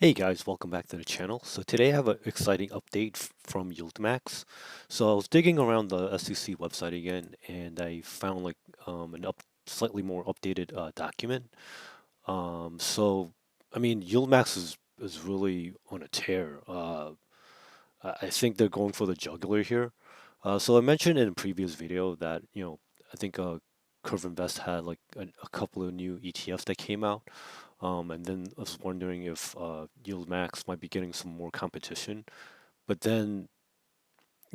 Hey guys, welcome back to the channel. So today I have an exciting update from YieldMax. So I was digging around the SEC website again, and I found like slightly more updated document. So I mean, YieldMax is really on a tear. I think they're going for the jugular here. So I mentioned in a previous video that I think Curve Invest had like a couple of new ETFs that came out. And then I was wondering if YieldMax might be getting some more competition. But then,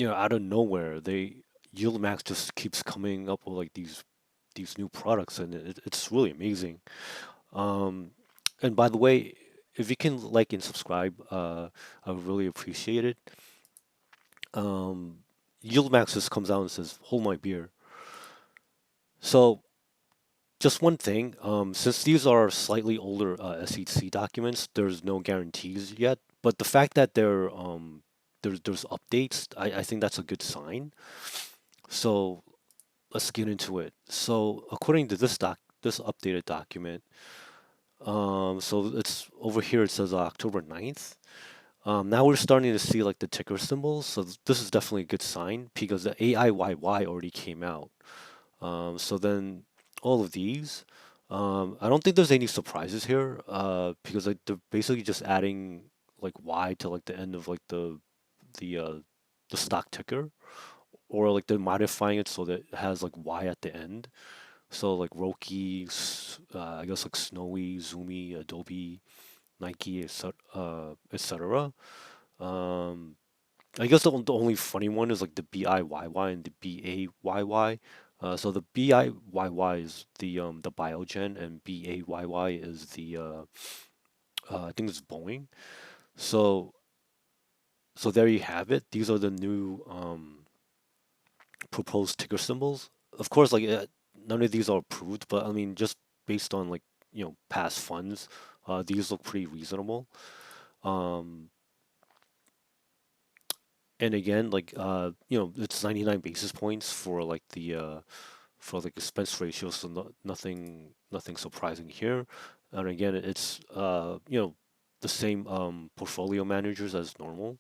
out of nowhere, YieldMax just keeps coming up with like these new products, and it's really amazing. Um, and by the way, if you can like and subscribe, I would really appreciate it. Um, YieldMax just comes out and says, "Hold my beer." So just one thing, since these are slightly older SEC documents, there's no guarantees yet. But the fact that there's updates, I think that's a good sign. So let's get into it. So according to this updated document, so it's over here. It says October 9th. Now we're starting to see like the ticker symbols. So this is definitely a good sign because the AIYY already came out. So then all of these, I don't think there's any surprises here, because like they're basically just adding like Y to like the end of like the uh the stock ticker, or like they're modifying it so that it has like Y at the end. So like Roki, I guess like Snowy, Zoomy, Adobe, Nike, etc. Um, I guess the only funny one is like the BIYY and the BAYY. So the BIYY is the Biogen, and BAYY is I think it's Boeing. So so there you have it. These are the new proposed ticker symbols. Of course, like none of these are approved, but I mean just based on like past funds, these look pretty reasonable. Um, and again, like it's 99 basis points for like expense ratio, so nothing surprising here. And again, it's the same portfolio managers as normal,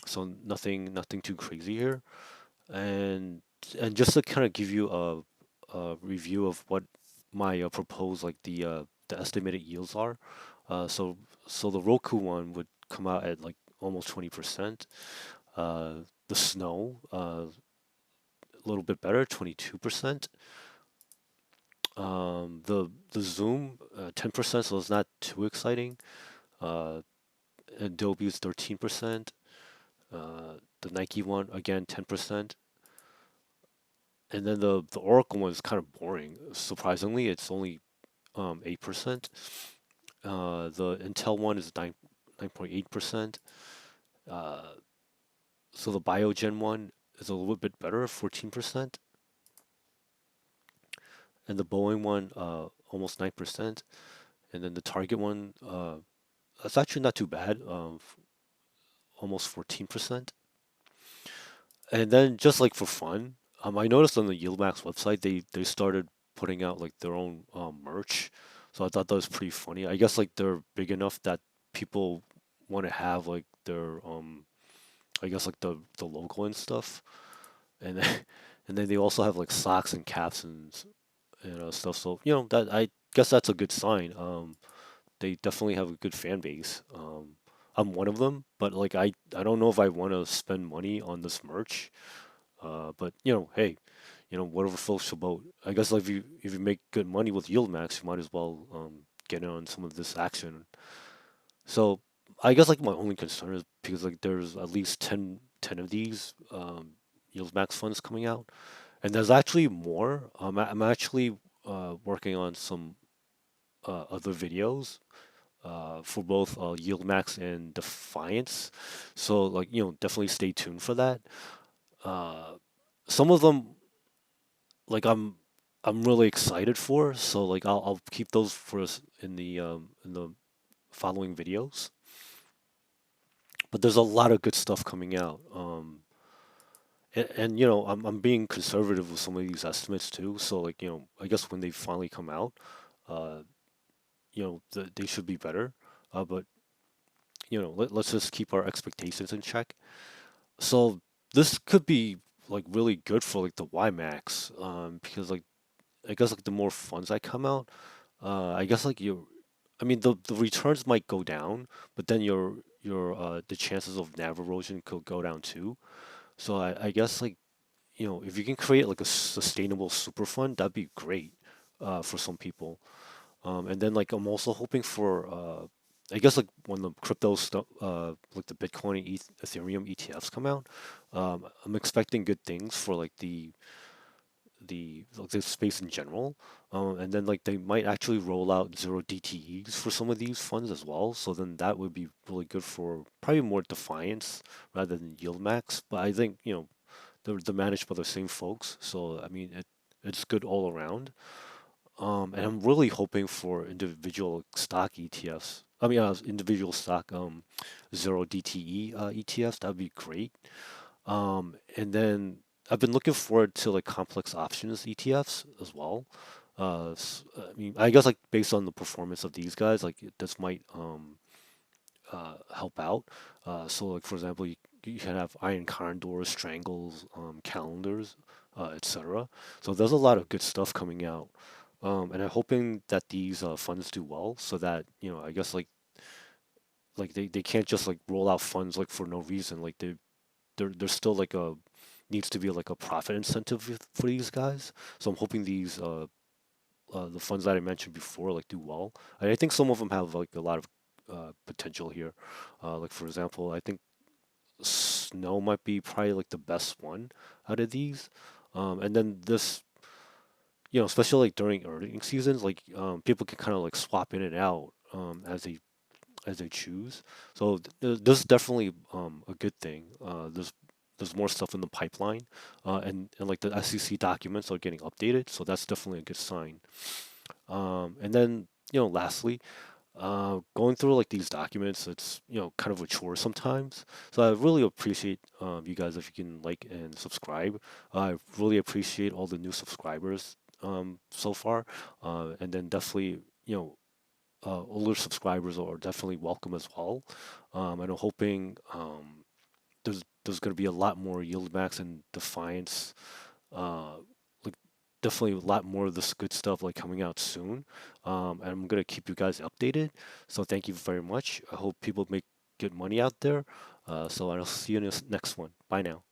so nothing too crazy here. And and just to kind of give you a review of what my proposed like the estimated yields are. So so the Roku one would come out at like almost 20%. The Snow, a little bit better, 22%. The Zoom, 10%, so it's not too exciting. Uh, Adobe is 13%. The Nike one, again, 10%. And then the Oracle one is kind of boring. Surprisingly, it's only 8%. The Intel one is 9.8%. Uh, so the Biogen one is a little bit better, 14%. And the Boeing one, almost 9%. And then the Target one, that's actually not too bad, almost 14%. And then just like for fun, I noticed on the YieldMax website they started putting out like their own merch. So I thought that was pretty funny. I guess like they're big enough that people want to have like their I guess like the logo and stuff. And then, and then they also have like socks and caps and stuff. So that I guess that's a good sign. They definitely have a good fan base. I'm one of them, but like I don't know if I want to spend money on this merch. But hey, whatever floats your boat. I guess like if you make good money with YieldMax, you might as well get in on some of this action. So I guess like my only concern is because like there's at least ten of these YieldMax funds coming out, and there's actually more. I'm actually working on some other videos for both YieldMax and Defiance. So like definitely stay tuned for that. Uh, some of them like I'm really excited for, so like I'll keep those for us in the following videos. But there's a lot of good stuff coming out. And I'm being conservative with some of these estimates too. So like I guess when they finally come out, uh, they should be better. But let's just keep our expectations in check. So this could be like really good for like the YMAX, because like I guess like the more funds that come out, I guess like I mean the returns might go down, but then your the chances of NAV erosion could go down too. So I guess like if you can create like a sustainable super fund, that'd be great for some people. And then like I'm also hoping for I guess like when the crypto stuff like the Bitcoin and Ethereum ETFs come out, I'm expecting good things for like the space in general. And then like they might actually roll out zero DTEs for some of these funds as well. So then that would be really good for probably more Defiance rather than YieldMax. But I think they're managed by the same folks. So I mean it's good all around. And I'm really hoping for individual stock ETFs. I mean, individual stock zero DTE ETFs. That'd be great. And then I've been looking forward to like complex options ETFs as well. I mean, I guess like based on the performance of these guys, like this might help out. So like for example, you can have iron condors, strangles, calendars, etc. So there's a lot of good stuff coming out. And I'm hoping that these funds do well, so that I guess like they can't just like roll out funds like for no reason. Like there's still like a needs to be like a profit incentive for these guys. So I'm hoping these the funds that I mentioned before like do well. And I think some of them have like a lot of potential here. Like for example, I think Snow might be probably like the best one out of these. And then this, especially like during earning seasons, like people can kind of like swap in and out as they choose. So this is definitely a good thing. There's more stuff in the pipeline, and like the SEC documents are getting updated, so that's definitely a good sign. And then lastly, going through like these documents, it's kind of a chore sometimes. So I really appreciate you guys if you can like and subscribe. I really appreciate all the new subscribers so far, and then definitely older subscribers are definitely welcome as well. And I'm hoping there's going to be a lot more YieldMax and Defiance, uh, like definitely a lot more of this good stuff like coming out soon. And I'm gonna keep you guys updated. So thank you very much. I hope people make good money out there. So I'll see you in this next one. Bye now.